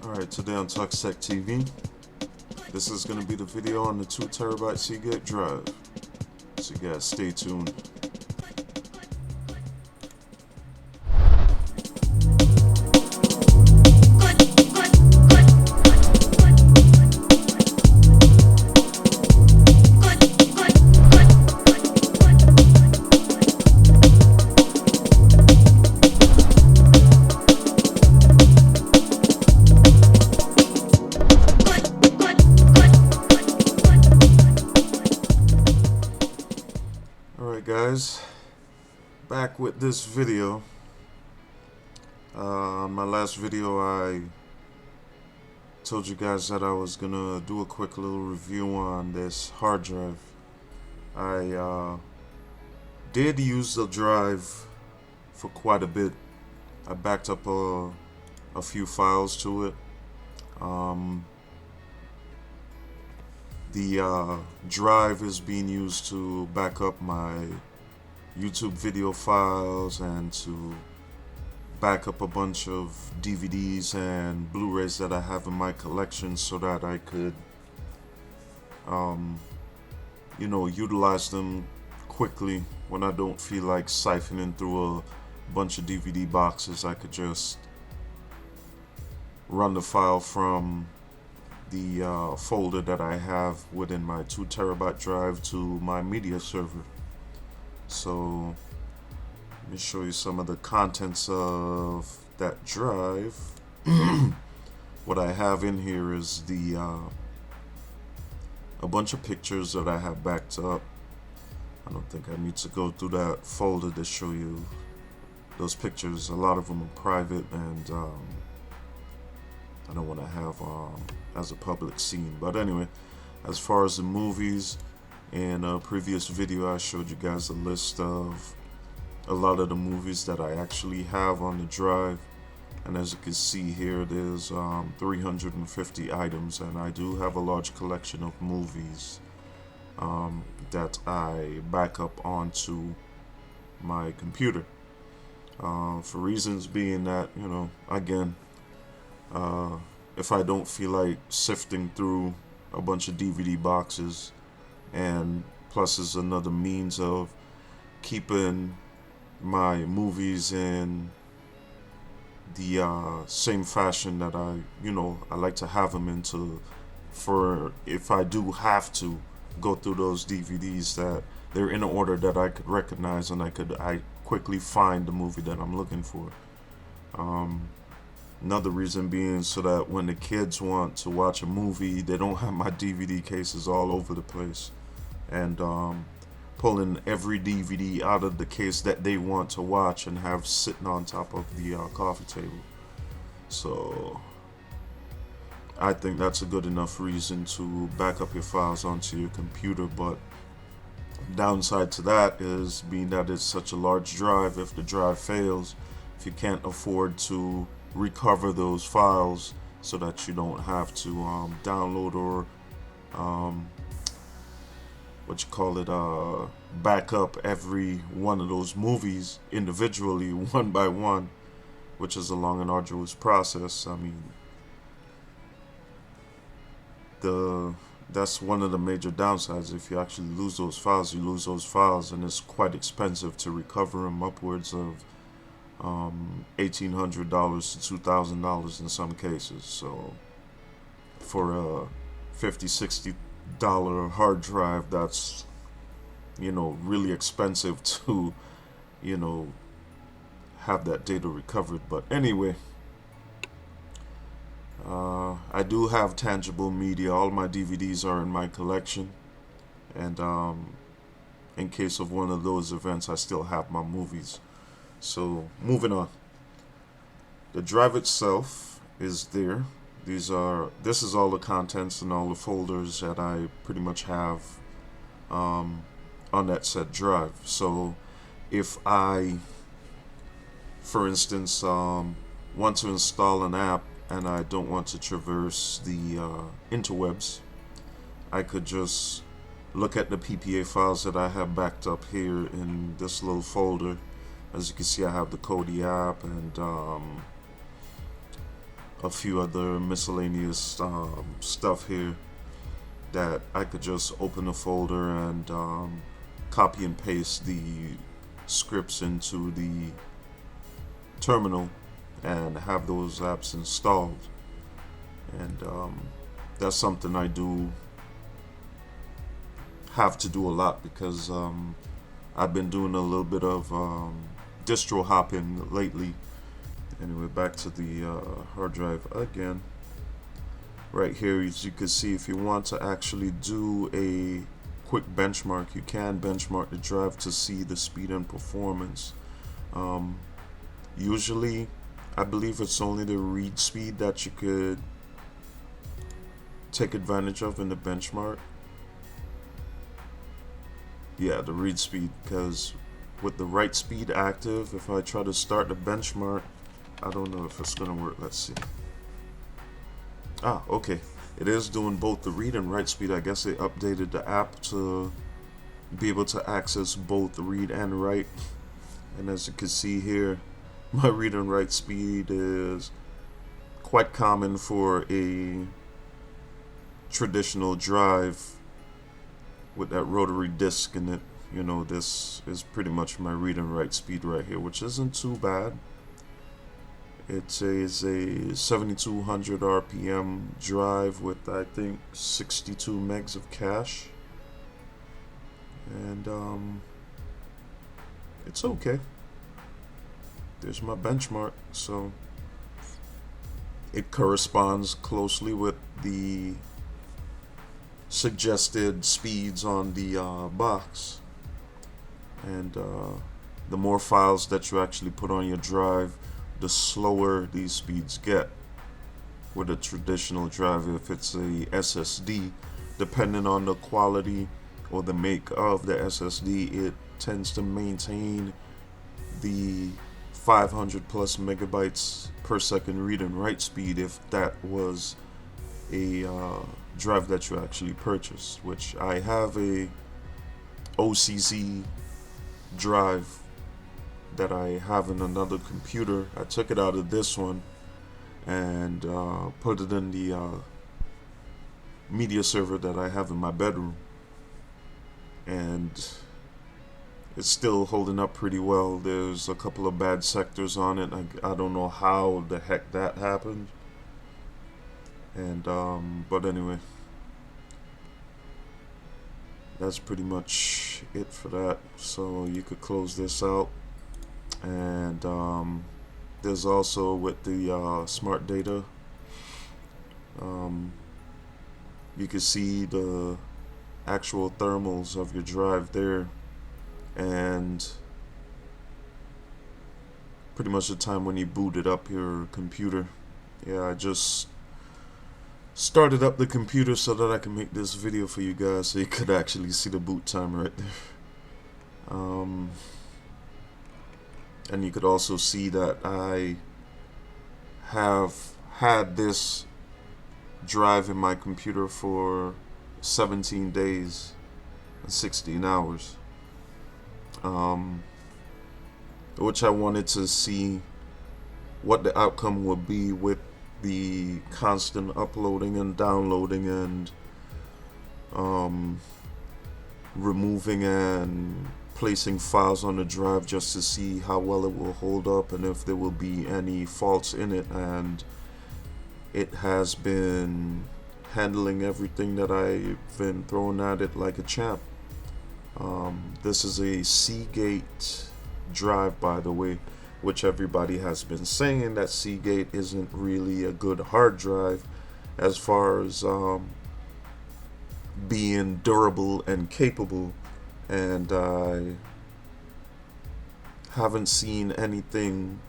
Alright, today on Tech TV, this is going to be the video on the 2TB Seagate drive. So you guys stay tuned. Alright guys, back with this video. My last video I told you guys that I was gonna do a quick little review on this hard drive. I did use the drive for quite a bit. I backed up a few files to it. The drive is being used to back up my YouTube video files and to back up a bunch of DVDs and Blu-rays that I have in my collection so that I could, utilize them quickly when I don't feel like siphoning through a bunch of DVD boxes. I could just run the file from the folder that I have within my 2TB drive to my media server. So let me show you some of the contents of that drive. What I have in here is a bunch of pictures that I have backed up. I don't think I need to go through that folder to show you those pictures. A lot of them are private, and I don't want to have as a public scene. But anyway, as far as the movies, in a previous video I showed you guys a list of a lot of the movies that I actually have on the drive, and as you can see here, there's 350 items, and I do have a large collection of movies that I back up onto my computer, for reasons being that, again, if I don't feel like sifting through a bunch of DVD boxes, and plus is another means of keeping my movies in the same fashion that I like to have them into, for if I do have to go through those DVDs, that they're in an order that I could recognize and I quickly find the movie that I'm looking for. Another reason being so that when the kids want to watch a movie, they don't have my DVD cases all over the place, and pulling every DVD out of the case that they want to watch and have sitting on top of the coffee table. So I think that's a good enough reason to back up your files onto your computer. But downside to that is, being that it's such a large drive, if the drive fails, if you can't afford to recover those files so that you don't have to download or back up every one of those movies individually, one by one, which is a long and arduous process. I mean, that's one of the major downsides. If you actually lose those files, you lose those files, and it's quite expensive to recover them, upwards of $1,800 to $2,000 in some cases. So for a $50-$60 hard drive, that's really expensive to have that data recovered. But anyway, I do have tangible media. All my DVDs are in my collection, and in case of one of those events, I still have my movies. So moving on, the drive itself is there. This is all the contents and all the folders that I pretty much have on that said drive. So if I, for instance, want to install an app and I don't want to traverse the interwebs, I could just look at the PPA files that I have backed up here in this little folder. As you can see, I have the Kodi app and a few other miscellaneous stuff here that I could just open a folder and copy and paste the scripts into the terminal and have those apps installed. And that's something I do have to do a lot because I've been doing a little bit of distro hopping lately. Anyway, back to the hard drive again. Right here, as you can see, if you want to actually do a quick benchmark, you can benchmark the drive to see the speed and performance. Usually, I believe it's only the read speed that you could take advantage of in the benchmark. Yeah, the read speed, because with the write speed active, if I try to start the benchmark, I don't know if it's gonna work. Let's see. Ah, okay. It is doing both the read and write speed. I guess they updated the app to be able to access both read and write. And as you can see here, my read and write speed is quite common for a traditional drive with that rotary disc in it. You know, this is pretty much my read and write speed right here, which isn't too bad. It is a 7200 RPM drive with, I think, 62 megs of cache. And it's okay. There's my benchmark. So it corresponds closely with the suggested speeds on the box. And the more files that you actually put on your drive, the slower these speeds get. With a traditional drive, if it's a SSD, depending on the quality or the make of the SSD, it tends to maintain the 500 plus megabytes per second read and write speed if that was a drive that you actually purchased, which I have a OCZ drive that I have in another computer. I took it out of this one and put it in the media server that I have in my bedroom, and it's still holding up pretty well. There's a couple of bad sectors on it. I don't know how the heck that happened. And but anyway, that's pretty much it for that. So you could close this out. And there's also with the smart data, you can see the actual thermals of your drive there, and pretty much the time when you booted up your computer. Yeah, I just started up the computer so that I can make this video for you guys, so you could actually see the boot time right there. And you could also see that I have had this drive in my computer for 17 days and 16 hours, which I wanted to see what the outcome would be with the constant uploading and downloading and removing and placing files on the drive, just to see how well it will hold up and if there will be any faults in it. And it has been handling everything that I've been throwing at it like a champ. This is a Seagate drive, by the way, which everybody has been saying that Seagate isn't really a good hard drive as far as being durable and capable. And I haven't seen anything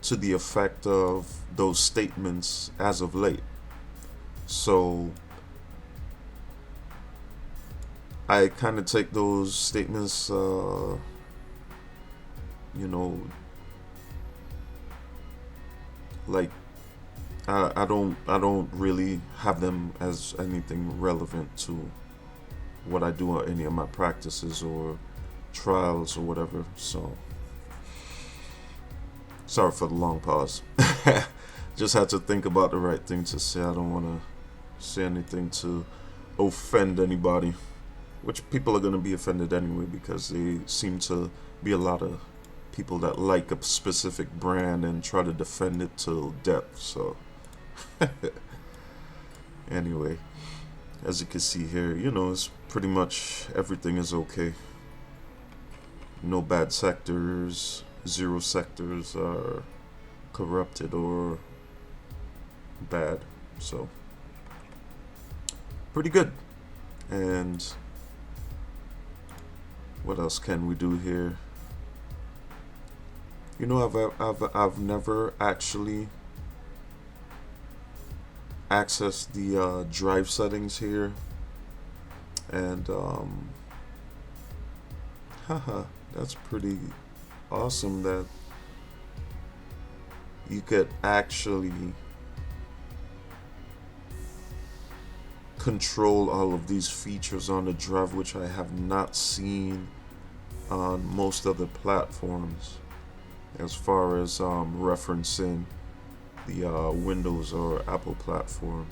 to the effect of those statements as of late. So I kind of take those statements, you know, like I don't really have them as anything relevant to what I do on any of my practices or trials or whatever. So sorry for the long pause. Just had to think about the right thing to say. I don't want to say anything to offend anybody, which people are going to be offended anyway, because they seem to be a lot of people that like a specific brand and try to defend it till death. So anyway, as you can see here, you know, it's pretty much everything is okay. No bad sectors, 0 sectors are corrupted or bad, so pretty good. And what else can we do here? You know, I've never actually accessed the drive settings here, and haha, that's pretty awesome that you could actually control all of these features on the drive, which I have not seen on most other platforms, as far as referencing the Windows or Apple platform,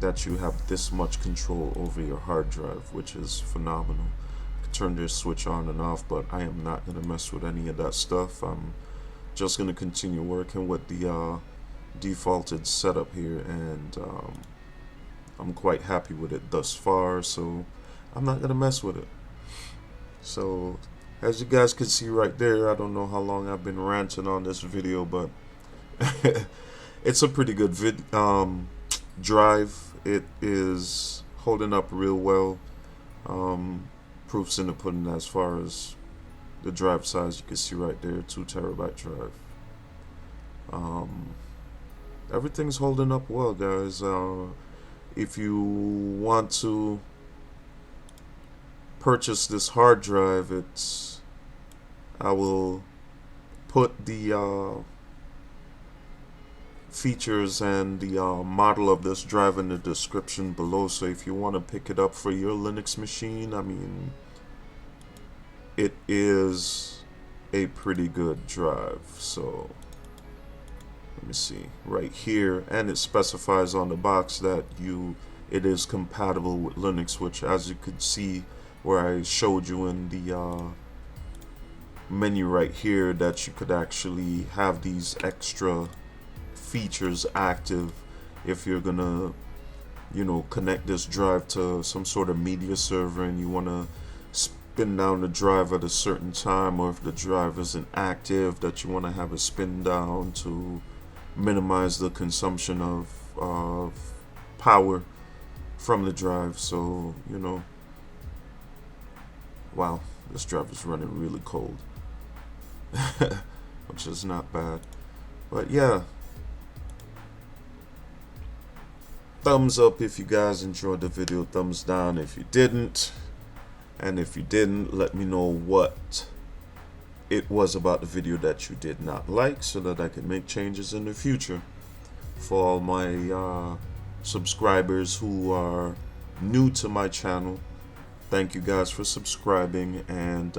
that you have this much control over your hard drive, which is phenomenal. You can turn this switch on and off, but I am not going to mess with any of that stuff. I'm just going to continue working with the defaulted setup here, and I'm quite happy with it thus far, so I'm not going to mess with it. So as you guys can see right there, I don't know how long I've been ranting on this video, but it's a pretty good drive. It is holding up real well. Proofs in the pudding as far as the drive size. You can see right there, 2 terabyte drive. Everything's holding up well, guys. If you want to purchase this hard drive, I will put the features and the model of this drive in the description below. So if you want to pick it up for your Linux machine, I mean, it is a pretty good drive. So let me see right here, and it specifies on the box that it is compatible with Linux, which, as you could see where I showed you in the menu right here, that you could actually have these extra features active if you're gonna, you know, connect this drive to some sort of media server and you want to spin down the drive at a certain time, or if the drive isn't active, that you want to have it spin down to minimize the consumption of power from the drive. So, you know, wow, this drive is running really cold, which is not bad. But yeah, thumbs up if you guys enjoyed the video, thumbs down if you didn't, and if you didn't, let me know what it was about the video that you did not like, so that I can make changes in the future. For all my subscribers who are new to my channel, thank you guys for subscribing, and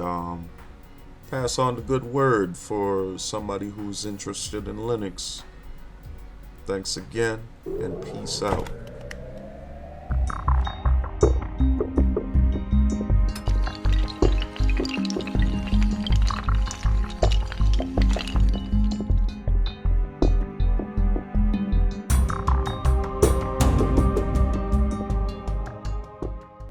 pass on the good word for somebody who's interested in Linux. Thanks again, and peace out.